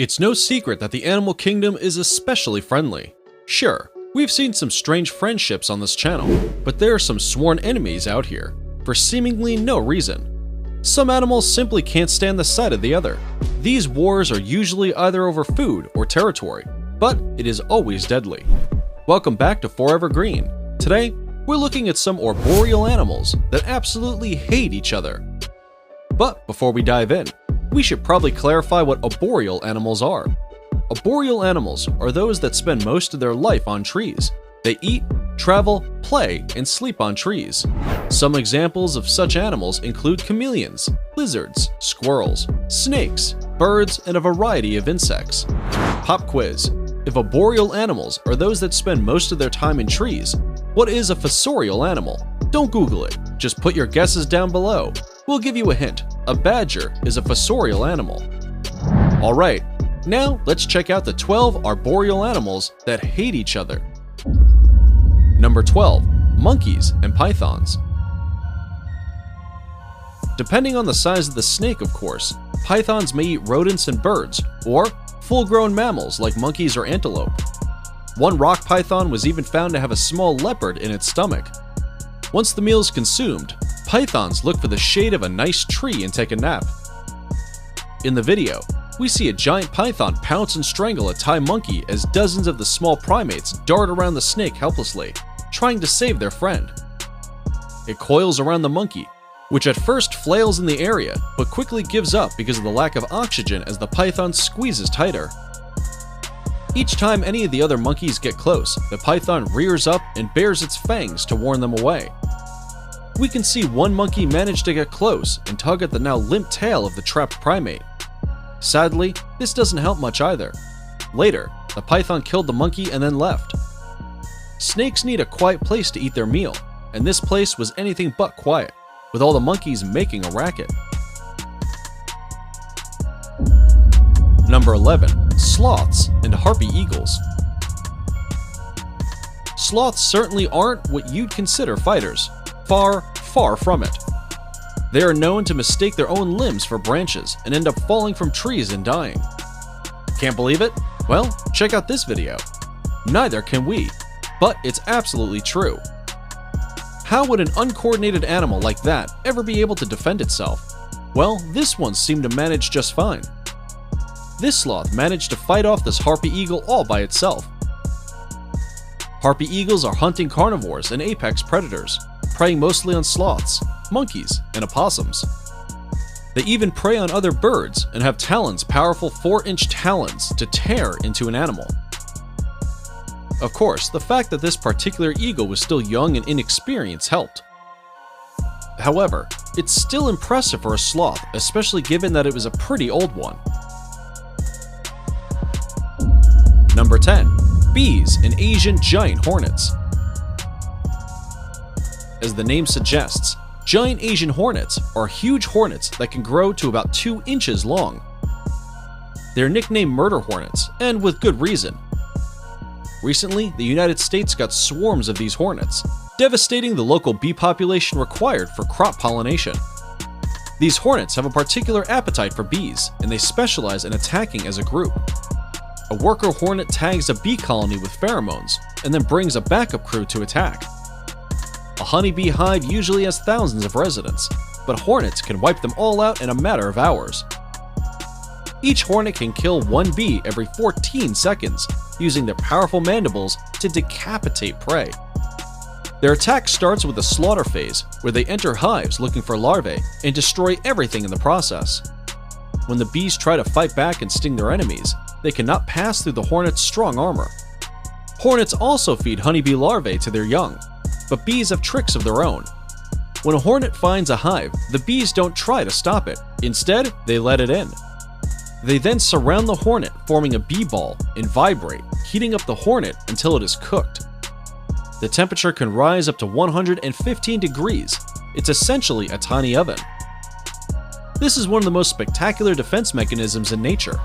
It's no secret that the animal kingdom is especially friendly. Sure, we've seen some strange friendships on this channel, but there are some sworn enemies out here, for seemingly no reason. Some animals simply can't stand the sight of the other. These wars are usually either over food or territory, but it is always deadly. Welcome back to Forever Green. Today, we're looking at some arboreal animals that absolutely hate each other. But before we dive in, we should probably clarify what arboreal animals are. Arboreal animals are those that spend most of their life on trees. They eat, travel, play, and sleep on trees. Some examples of such animals include chameleons, lizards, squirrels, snakes, birds, and a variety of insects. Pop quiz. If arboreal animals are those that spend most of their time in trees, what is a fossorial animal? Don't Google it, just put your guesses down below. We'll give you a hint. A badger is a fossorial animal. Alright, now let's check out the 12 arboreal animals that hate each other. Number 12. Monkeys and pythons. Depending on the size of the snake, of course, pythons may eat rodents and birds, or full-grown mammals like monkeys or antelope. One rock python was even found to have a small leopard in its stomach. Once the meal is consumed, pythons look for the shade of a nice tree and take a nap. In the video, we see a giant python pounce and strangle a Thai monkey as dozens of the small primates dart around the snake helplessly, trying to save their friend. It coils around the monkey, which at first flails in the area, but quickly gives up because of the lack of oxygen as the python squeezes tighter. Each time any of the other monkeys get close, the python rears up and bares its fangs to warn them away. We can see one monkey manage to get close and tug at the now limp tail of the trapped primate. Sadly, this doesn't help much either. Later, the python killed the monkey and then left. Snakes need a quiet place to eat their meal, and this place was anything but quiet, with all the monkeys making a racket. Number 11. Sloths and harpy eagles. Sloths certainly aren't what you'd consider fighters. Far, far from it. They are known to mistake their own limbs for branches and end up falling from trees and dying. Can't believe it? Well, check out this video. Neither can we, but it's absolutely true. How would an uncoordinated animal like that ever be able to defend itself? Well, this one seemed to manage just fine. This sloth managed to fight off this harpy eagle all by itself. Harpy eagles are hunting carnivores and apex predators, preying mostly on sloths, monkeys, and opossums. They even prey on other birds and have talons powerful 4-inch talons to tear into an animal. Of course, the fact that this particular eagle was still young and inexperienced helped. However, it's still impressive for a sloth, especially given that it was a pretty old one. Number 10. Bees and Asian giant hornets. As the name suggests, giant Asian hornets are huge hornets that can grow to about 2 inches long. They're nicknamed murder hornets, and with good reason. Recently, the United States got swarms of these hornets, devastating the local bee population required for crop pollination. These hornets have a particular appetite for bees, and they specialize in attacking as a group. A worker hornet tags a bee colony with pheromones, and then brings a backup crew to attack. A honeybee hive usually has thousands of residents, but hornets can wipe them all out in a matter of hours. Each hornet can kill one bee every 14 seconds, using their powerful mandibles to decapitate prey. Their attack starts with the slaughter phase, where they enter hives looking for larvae and destroy everything in the process. When the bees try to fight back and sting their enemies, they cannot pass through the hornet's strong armor. Hornets also feed honeybee larvae to their young, but bees have tricks of their own. When a hornet finds a hive, the bees don't try to stop it. Instead, they let it in. They then surround the hornet, forming a bee ball, and vibrate, heating up the hornet until it is cooked. The temperature can rise up to 115 degrees. It's essentially a tiny oven. This is one of the most spectacular defense mechanisms in nature.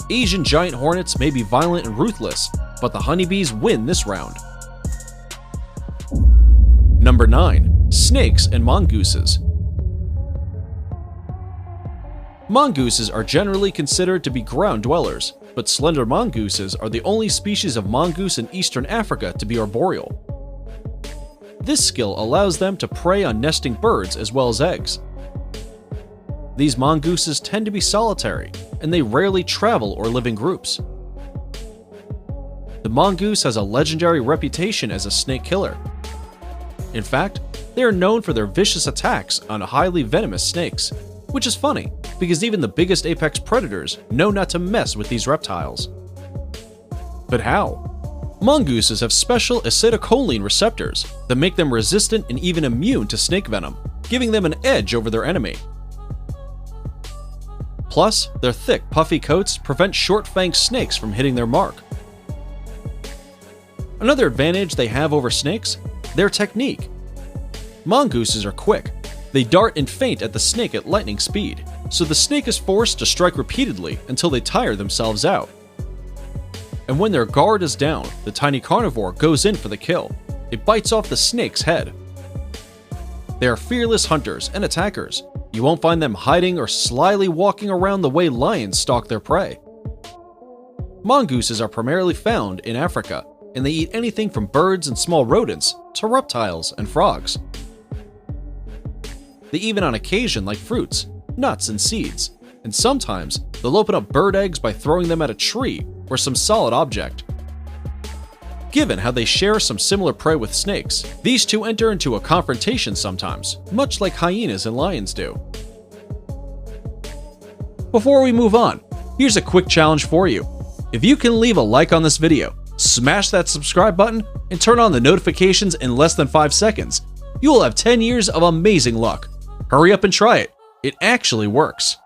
Asian giant hornets may be violent and ruthless, but the honeybees win this round. Number 9. Snakes and mongooses. Mongooses are generally considered to be ground dwellers, but slender mongooses are the only species of mongoose in eastern Africa to be arboreal. This skill allows them to prey on nesting birds as well as eggs. These mongooses tend to be solitary, and they rarely travel or live in groups. The mongoose has a legendary reputation as a snake killer. In fact, they are known for their vicious attacks on highly venomous snakes, which is funny because even the biggest apex predators know not to mess with these reptiles. But how? Mongooses have special acetylcholine receptors that make them resistant and even immune to snake venom, giving them an edge over their enemy. Plus, their thick, puffy coats prevent short-fanged snakes from hitting their mark. Another advantage they have over snakes: their technique. Mongooses are quick. They dart and feint at the snake at lightning speed, so the snake is forced to strike repeatedly until they tire themselves out. And when their guard is down, the tiny carnivore goes in for the kill. It bites off the snake's head. They are fearless hunters and attackers. You won't find them hiding or slyly walking around the way lions stalk their prey. Mongooses are primarily found in Africa, and they eat anything from birds and small rodents to reptiles and frogs. They even on occasion like fruits, nuts, and seeds, and sometimes they'll open up bird eggs by throwing them at a tree or some solid object. Given how they share some similar prey with snakes, these two enter into a confrontation sometimes, much like hyenas and lions do. Before we move on, here's a quick challenge for you. If you can leave a like on this video, smash that subscribe button, and turn on the notifications in less than 5 seconds, you will have 10 years of amazing luck. Hurry up and try it. It actually works.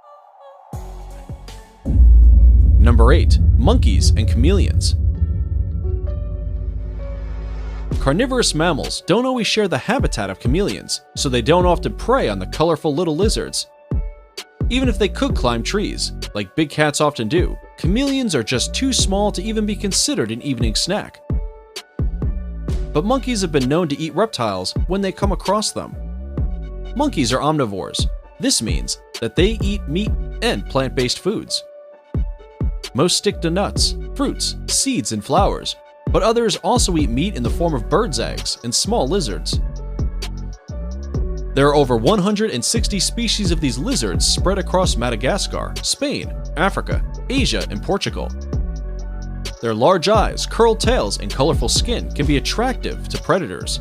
Number 8. Monkeys and chameleons. Carnivorous mammals don't always share the habitat of chameleons, so they don't often prey on the colorful little lizards. Even if they could climb trees, like big cats often do, chameleons are just too small to even be considered an evening snack. But monkeys have been known to eat reptiles when they come across them. Monkeys are omnivores. This means that they eat meat and plant-based foods. Most stick to nuts, fruits, seeds, and flowers, but others also eat meat in the form of birds' eggs and small lizards. There are over 160 species of these lizards spread across Madagascar, Spain, Africa, Asia, and Portugal. Their large eyes, curled tails, and colorful skin can be attractive to predators.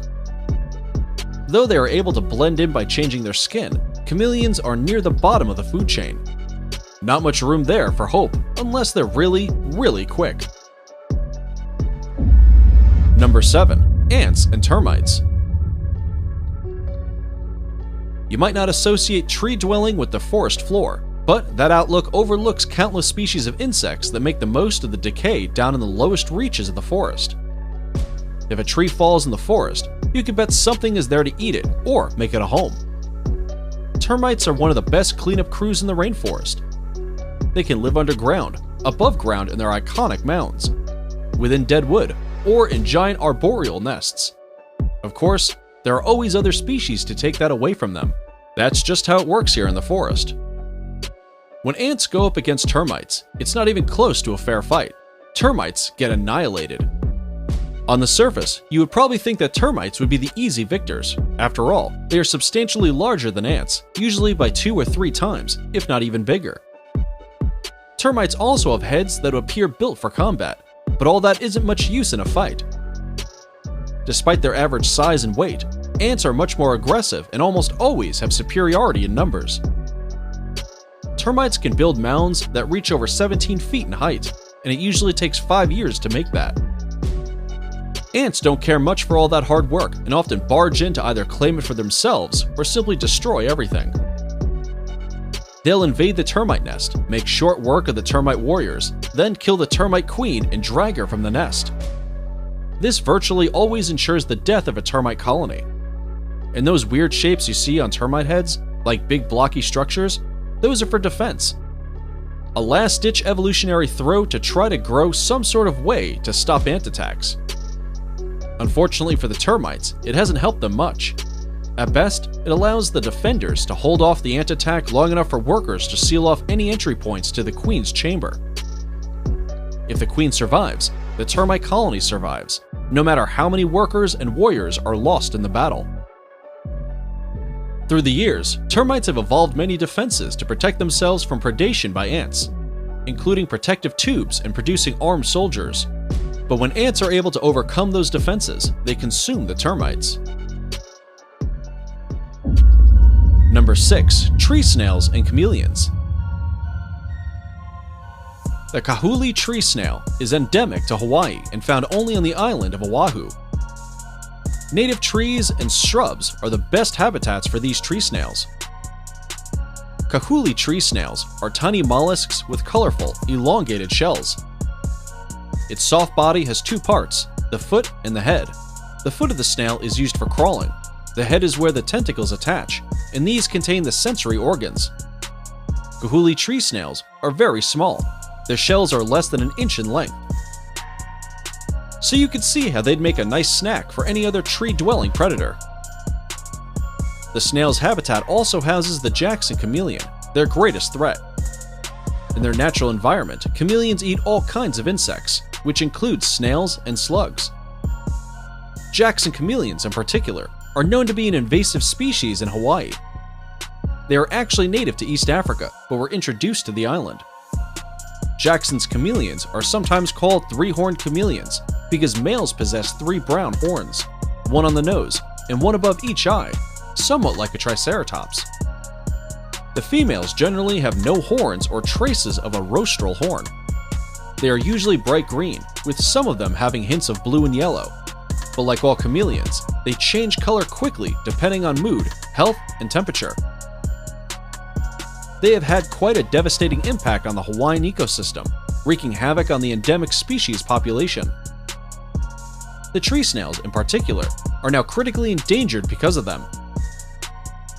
Though they are able to blend in by changing their skin, chameleons are near the bottom of the food chain. Not much room there for hope unless they're really, really quick. Number 7. Ants and termites. You might not associate tree dwelling with the forest floor, but that outlook overlooks countless species of insects that make the most of the decay down in the lowest reaches of the forest. If a tree falls in the forest, you can bet something is there to eat it or make it a home. Termites are one of the best cleanup crews in the rainforest. They can live underground, above ground in their iconic mounds, within dead wood, or in giant arboreal nests. Of course, there are always other species to take that away from them. That's just how it works here in the forest. When ants go up against termites, it's not even close to a fair fight. Termites get annihilated. On the surface, you would probably think that termites would be the easy victors. After all, they are substantially larger than ants, usually by 2 or 3 times, if not even bigger. Termites also have heads that appear built for combat, but all that isn't much use in a fight. Despite their average size and weight, ants are much more aggressive and almost always have superiority in numbers. Termites can build mounds that reach over 17 feet in height, and it usually takes 5 years to make that. Ants don't care much for all that hard work and often barge in to either claim it for themselves or simply destroy everything. They'll invade the termite nest, make short work of the termite warriors, then kill the termite queen and drag her from the nest. This virtually always ensures the death of a termite colony. And those weird shapes you see on termite heads, like big blocky structures, those are for defense. A last-ditch evolutionary throw to try to grow some sort of way to stop ant attacks. Unfortunately for the termites, it hasn't helped them much. At best, it allows the defenders to hold off the ant attack long enough for workers to seal off any entry points to the queen's chamber. If the queen survives, the termite colony survives, no matter how many workers and warriors are lost in the battle. Through the years, termites have evolved many defenses to protect themselves from predation by ants, including protective tubes and producing armed soldiers. But when ants are able to overcome those defenses, they consume the termites. Number 6. Tree snails and chameleons. The kahuli tree snail is endemic to Hawaii and found only on the island of Oahu. Native trees and shrubs are the best habitats for these tree snails. Kahuli tree snails are tiny mollusks with colorful, elongated shells. Its soft body has two parts, the foot and the head. The foot of the snail is used for crawling. The head is where the tentacles attach, and these contain the sensory organs. Kahuli tree snails are very small. Their shells are less than an inch in length. So you can see how they'd make a nice snack for any other tree-dwelling predator. The snail's habitat also houses the Jackson chameleon, their greatest threat. In their natural environment, chameleons eat all kinds of insects, which includes snails and slugs. Jackson chameleons in particular are known to be an invasive species in Hawaii. They are actually native to East Africa, but were introduced to the island. Jackson's chameleons are sometimes called three-horned chameleons because males possess 3 brown horns, one on the nose and one above each eye, somewhat like a triceratops. The females generally have no horns or traces of a rostral horn. They are usually bright green, with some of them having hints of blue and yellow. But like all chameleons, they change color quickly depending on mood, health, and temperature. They have had quite a devastating impact on the Hawaiian ecosystem, wreaking havoc on the endemic species population. The tree snails, in particular, are now critically endangered because of them.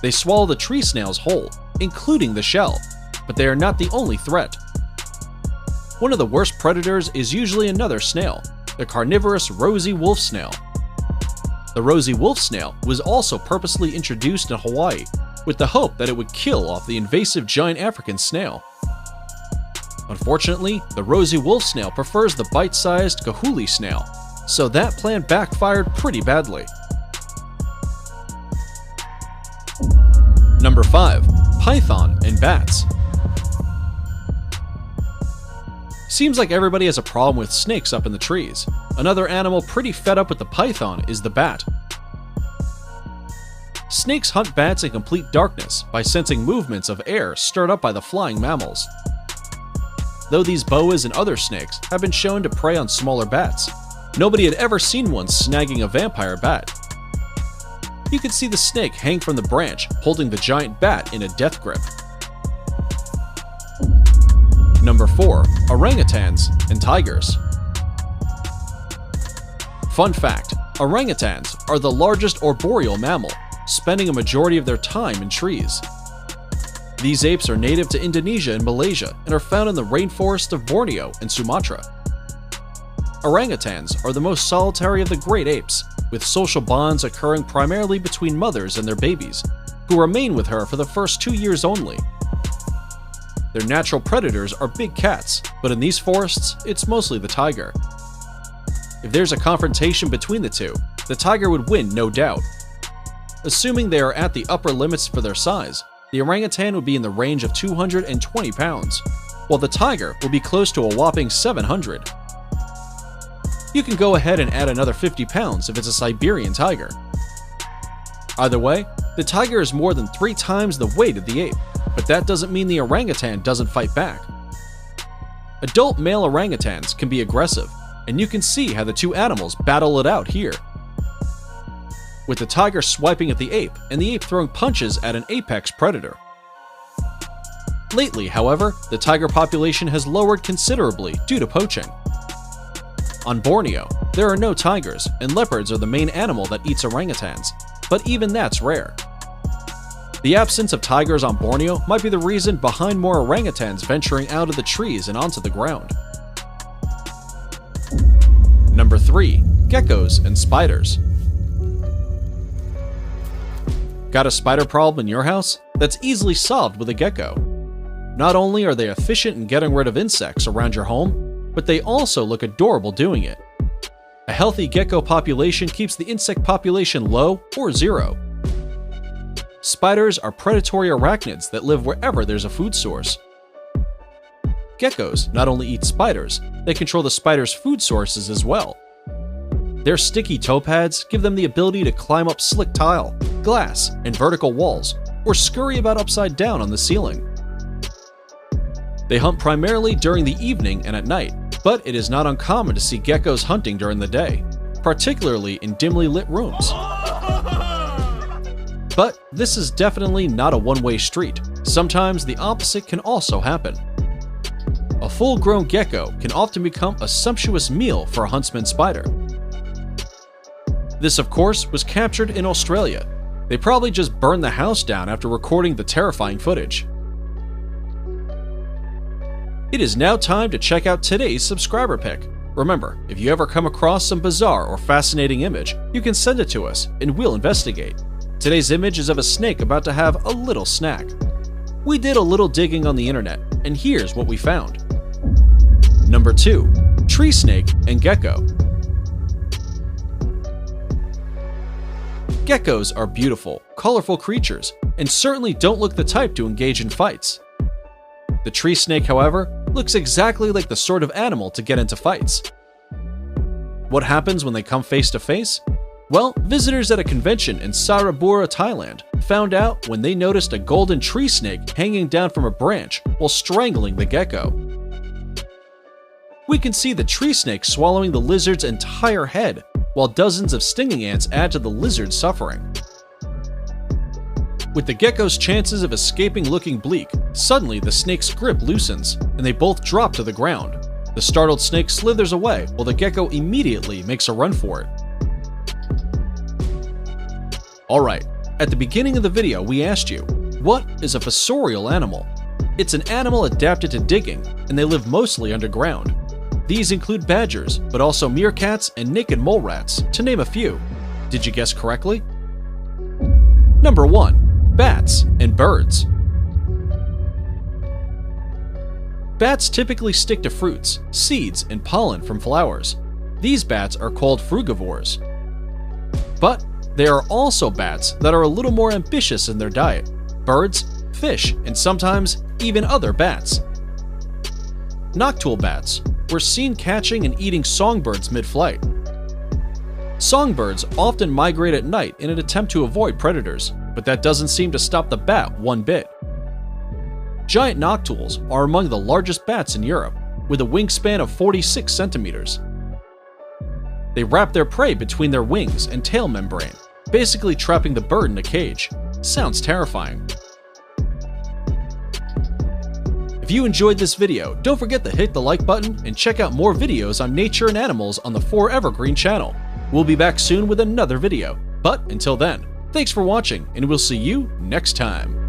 They swallow the tree snails whole, including the shell, but they are not the only threat. One of the worst predators is usually another snail, the carnivorous rosy wolf snail. The rosy wolf snail was also purposely introduced in Hawaii with the hope that it would kill off the invasive giant African snail. Unfortunately, the rosy wolf snail prefers the bite-sized kahuli snail, so that plan backfired pretty badly. Number 5. Python and bats. Seems like everybody has a problem with snakes up in the trees. Another animal pretty fed up with the python is the bat. Snakes hunt bats in complete darkness by sensing movements of air stirred up by the flying mammals. Though these boas and other snakes have been shown to prey on smaller bats, nobody had ever seen one snagging a vampire bat. You could see the snake hang from the branch, holding the giant bat in a death grip. Number 4. Orangutans and tigers. Fun fact, orangutans are the largest arboreal mammal, spending a majority of their time in trees. These apes are native to Indonesia and Malaysia and are found in the rainforests of Borneo and Sumatra. Orangutans are the most solitary of the great apes, with social bonds occurring primarily between mothers and their babies, who remain with her for the first 2 years only. Their natural predators are big cats, but in these forests, it's mostly the tiger. If there's a confrontation between the two, the tiger would win, no doubt. Assuming they are at the upper limits for their size, the orangutan would be in the range of 220 pounds, while the tiger will be close to a whopping 700. You can go ahead and add another 50 pounds if it's a Siberian tiger. Either way, the tiger is more than 3 times the weight of the ape, but that doesn't mean the orangutan doesn't fight back. Adult male orangutans can be aggressive, and you can see how the two animals battle it out here, with the tiger swiping at the ape and the ape throwing punches at an apex predator. Lately, however, the tiger population has lowered considerably due to poaching. On Borneo, there are no tigers, and leopards are the main animal that eats orangutans, but even that's rare. The absence of tigers on Borneo might be the reason behind more orangutans venturing out of the trees and onto the ground. Number 3. Geckos and spiders. Got a spider problem in your house? That's easily solved with a gecko. Not only are they efficient in getting rid of insects around your home, but they also look adorable doing it. A healthy gecko population keeps the insect population low or zero. Spiders are predatory arachnids that live wherever there's a food source. Geckos not only eat spiders, they control the spider's food sources as well. Their sticky toe pads give them the ability to climb up slick tile, glass, and vertical walls, or scurry about upside down on the ceiling. They hunt primarily during the evening and at night, but it is not uncommon to see geckos hunting during the day, particularly in dimly lit rooms. But this is definitely not a one-way street. Sometimes the opposite can also happen. A full-grown gecko can often become a sumptuous meal for a huntsman spider. This, of course, was captured in Australia. They probably just burned the house down after recording the terrifying footage. It is now time to check out today's subscriber pick. Remember, if you ever come across some bizarre or fascinating image, you can send it to us and we'll investigate. Today's image is of a snake about to have a little snack. We did a little digging on the internet, and here's what we found. Number 2. Tree snake and gecko. Geckos are beautiful, colorful creatures, and certainly don't look the type to engage in fights. The tree snake, however, looks exactly like the sort of animal to get into fights. What happens when they come face to face? Well, visitors at a convention in Arboreal, Thailand, found out when they noticed a golden tree snake hanging down from a branch while strangling the gecko. We can see the tree snake swallowing the lizard's entire head, while dozens of stinging ants add to the lizard's suffering. With the gecko's chances of escaping looking bleak, suddenly the snake's grip loosens, and they both drop to the ground. The startled snake slithers away, while the gecko immediately makes a run for it. Alright, at the beginning of the video we asked you, what is a fossorial animal? It's an animal adapted to digging, and they live mostly underground. These include badgers, but also meerkats and naked mole rats, to name a few. Did you guess correctly? Number 1. Bats and birds. Bats typically stick to fruits, seeds, and pollen from flowers. These bats are called frugivores. But there are also bats that are a little more ambitious in their diet: birds, fish, and sometimes even other bats. Nocturnal bats were seen catching and eating songbirds mid-flight. Songbirds often migrate at night in an attempt to avoid predators, but that doesn't seem to stop the bat one bit. Giant nocturnes are among the largest bats in Europe, with a wingspan of 46 centimeters. They wrap their prey between their wings and tail membrane, basically trapping the bird in a cage. Sounds terrifying. If you enjoyed this video, don't forget to hit the like button and check out more videos on nature and animals on the Forevergreen channel. We'll be back soon with another video, but until then, thanks for watching and we'll see you next time.